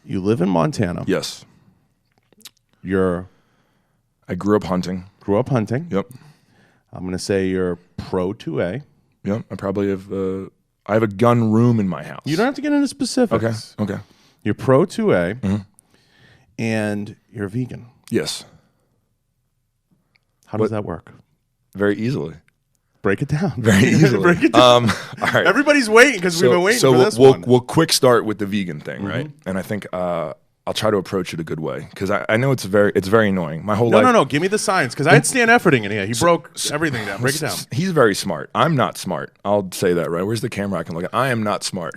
You live in Montana. Yes. I grew up hunting. Grew up hunting. Yep. I'm going to say you're pro 2A. Yep. I probably have. I have a gun room in my house. You don't have to get into specifics. Okay. You're pro 2A, Mm-hmm. and you're vegan. Yes. How does that work? Very easily. Break it down. Very easily. Break it down. All right. Everybody's waiting because we've been waiting for this one. one. We'll quick start with the vegan thing, right? And I think I'll try to approach it a good way because I know it's very annoying. My whole life. No. Give me the science because I had Stan Efforting in here. He broke everything down. Break it down. He's very smart. I'm not smart. I'll say that, right? Where's the camera I can look at? I am not smart.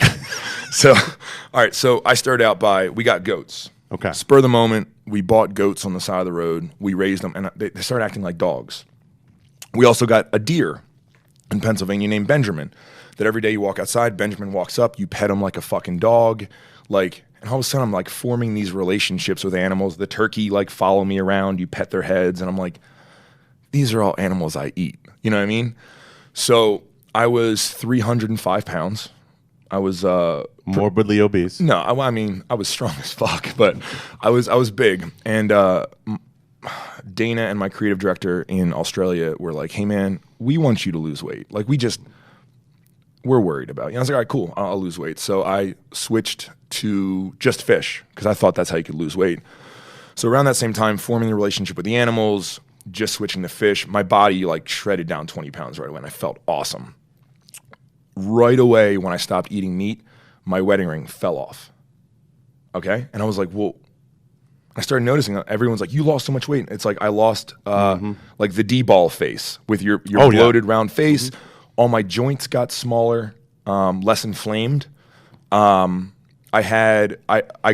So, all right. So I started out we got goats. Okay. Spur of the moment, we bought goats on the side of the road. We raised them, and they started acting like dogs. We also got a deer in Pennsylvania named Benjamin, that every day you walk outside, Benjamin walks up, you pet him like a fucking dog, and all of a sudden I'm like forming these relationships with animals. The turkey follow me around, you pet their heads, and I'm like, these are all animals I eat. You know what I mean? So I was 305 pounds. I was morbidly obese. No, I mean I was strong as fuck, but I was big, and Dana and my creative director in Australia were like, hey man, we want you to lose weight. We're worried about you. I was like, all right, cool, I'll lose weight. So I switched to just fish because I thought that's how you could lose weight. So around that same time, forming the relationship with the animals, just switching to fish, my body shredded down 20 pounds right away and I felt awesome. Right away when I stopped eating meat, my wedding ring fell off. Okay? And I was like, well, I started noticing everyone's like, you lost so much weight. It's like I lost the D-ball face with your bloated round face. Mm-hmm. All my joints got smaller, less inflamed. I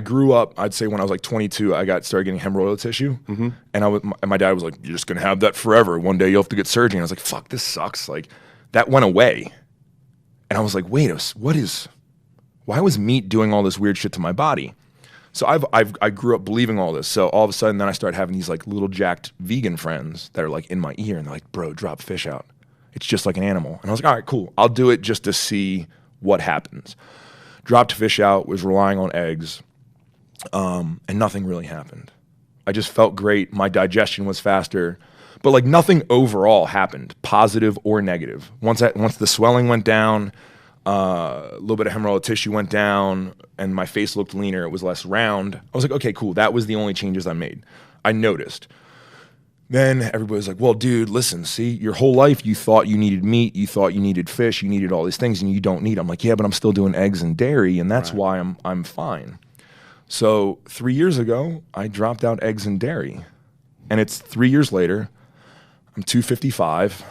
grew up, I'd say when I was 22, I started getting hemorrhoidal tissue. Mm-hmm. And my dad was like, you're just going to have that forever. One day you'll have to get surgery. And I was like, fuck, this sucks. That went away. And I was like, wait, why was meat doing all this weird shit to my body? So I grew up believing all this. So all of a sudden, then I started having these little jacked vegan friends that are in my ear, and they're like, "Bro, drop fish out. It's just like an animal." And I was like, "All right, cool. I'll do it just to see what happens." Dropped fish out, was relying on eggs, and nothing really happened. I just felt great. My digestion was faster, but nothing overall happened, positive or negative. Once the swelling went down. A little bit of hemorrhoidal tissue went down and my face looked leaner. It was less round. I was like, okay, cool. That was the only changes I made. I noticed. Then everybody was like, well, dude, listen, see, your whole life you thought you needed meat, you thought you needed fish, you needed all these things and you don't need. I'm like, yeah, but I'm still doing eggs and dairy and that's why I'm fine. So 3 years ago, I dropped out eggs and dairy. And it's 3 years later, I'm 255.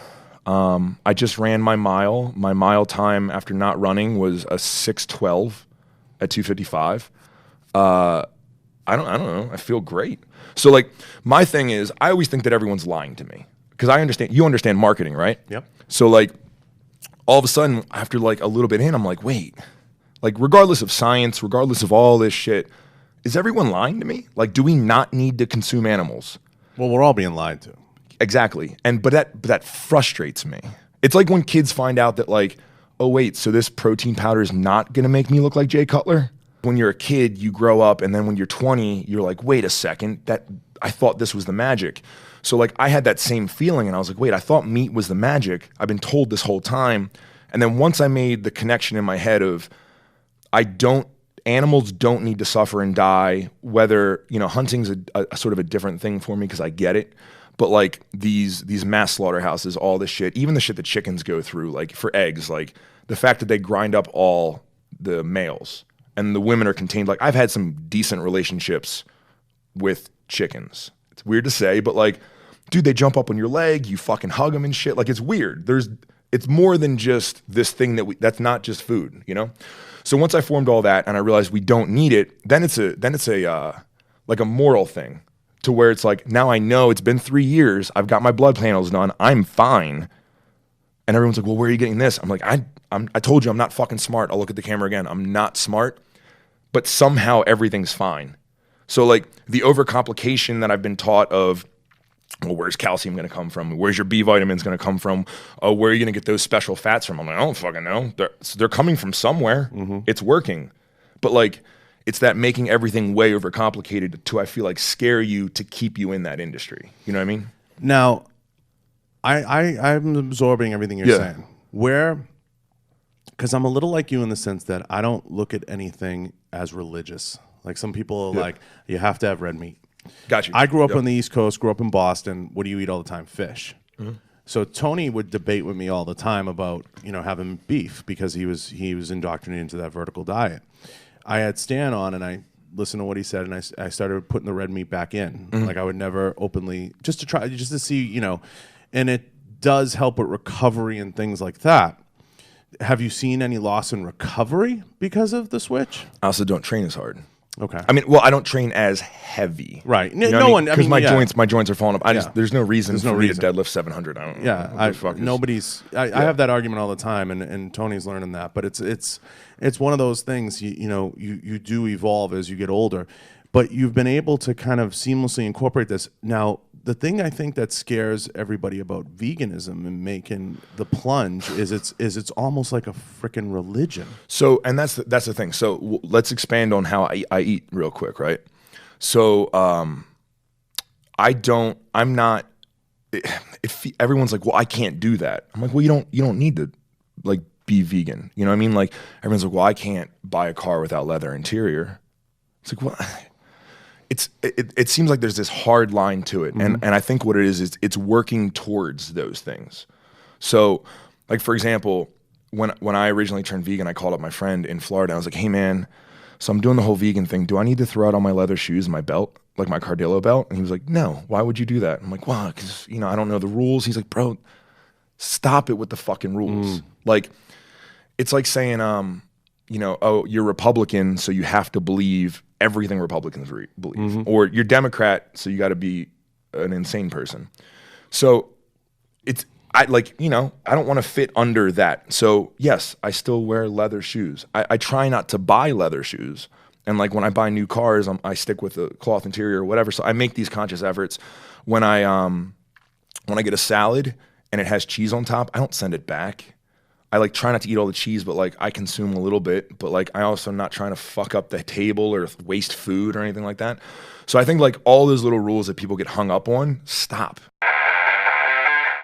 I just ran my mile. My mile time after not running was a 6:12 at 255. I don't know. I feel great. So my thing is, I always think that everyone's lying to me because you understand marketing, right? Yep. So all of a sudden after a little bit in, I'm like, wait, regardless of science, regardless of all this shit, is everyone lying to me? Do we not need to consume animals? Well, we're all being lied to. Exactly. But that frustrates me. It's like when kids find out that oh wait, so this protein powder is not going to make me look like Jay Cutler? When you're a kid, you grow up and then when you're 20, you're like, wait a second, I thought this was the magic. So I had that same feeling and I was like, wait, I thought meat was the magic. I've been told this whole time. And then once I made the connection in my head of animals don't need to suffer and die, whether, hunting's a sort of a different thing for me because I get it. But these mass slaughterhouses, all this shit, even the shit that chickens go through, for eggs, the fact that they grind up all the males and the women are contained. I've had some decent relationships with chickens. It's weird to say, but dude, they jump up on your leg, you fucking hug them and shit. It's weird. It's more than just this thing that's not just food, So once I formed all that and I realized we don't need it, then it's a moral thing. To where it's now I know it's been 3 years. I've got my blood panels done. I'm fine. And everyone's like, well, where are you getting this? I'm like, I told you I'm not fucking smart. I'll look at the camera again. I'm not smart, but somehow everything's fine. So the overcomplication that I've been taught of, well, where's calcium going to come from? Where's your B vitamins going to come from? Oh, where are you going to get those special fats from? I'm like, I don't fucking know. They're coming from somewhere. Mm-hmm. It's working. But like, it's that making everything way overcomplicated to, I feel like, scare you to keep you in that industry. You know what I mean? Now, I'm absorbing everything you're saying. Because I'm a little like you in the sense that I don't look at anything as religious. Like some people are like, you have to have red meat. Got you. I grew up on the East Coast, grew up in Boston. What do you eat all the time? Fish. So Tony would debate with me all the time about, having beef because he was indoctrinated into that vertical diet. I had Stan on and I listened to what he said and I started putting the red meat back in. Like I would never openly, just to see, and it does help with recovery and things like that. Have you seen any loss in recovery because of the switch? I also don't train as hard. Okay. I mean, well, I don't train as heavy. Right. You know one. Because my joints are falling up. Yeah. There's no reason There's no for me to reason. deadlift 700. I don't know. Yeah. I have that argument all the time, and Tony's learning that. But it's one of those things. You do evolve as you get older, but you've been able to kind of seamlessly incorporate this. Now, the thing I think that scares everybody about veganism and making the plunge is it's almost like a freaking religion. So, and that's the thing. So let's expand on how I eat real quick, right? So I'm not. If everyone's like, well, I can't do that. I'm like, well, you don't need to like be vegan. You know what I mean? Like everyone's like, well, I can't buy a car without leather interior. It's like, well. It seems like there's this hard line to it, and I think what it is it's working towards those things. So, like for example, when I originally turned vegan, I called up my friend in Florida. I was like, "Hey man, so I'm doing the whole vegan thing. Do I need to throw out all my leather shoes and my belt, like my Cardillo belt?" And he was like, "No. Why would you do that?" I'm like, "Well, because I don't know the rules." He's like, "Bro, stop it with the fucking rules." Like, it's like saying, oh, you're Republican, so you have to believe everything Republicans believe, or you're Democrat, so you got to be an insane person. So I don't want to fit under that. So yes, I still wear leather shoes. I try not to buy leather shoes, and like when I buy new cars, I stick with the cloth interior or whatever. So I make these conscious efforts. When I get a salad and it has cheese on top, I don't send it back. I like try not to eat all the cheese, but like I consume a little bit, but like I also am not trying to fuck up the table or waste food or anything like that. So I think like all those little rules that people get hung up on, stop.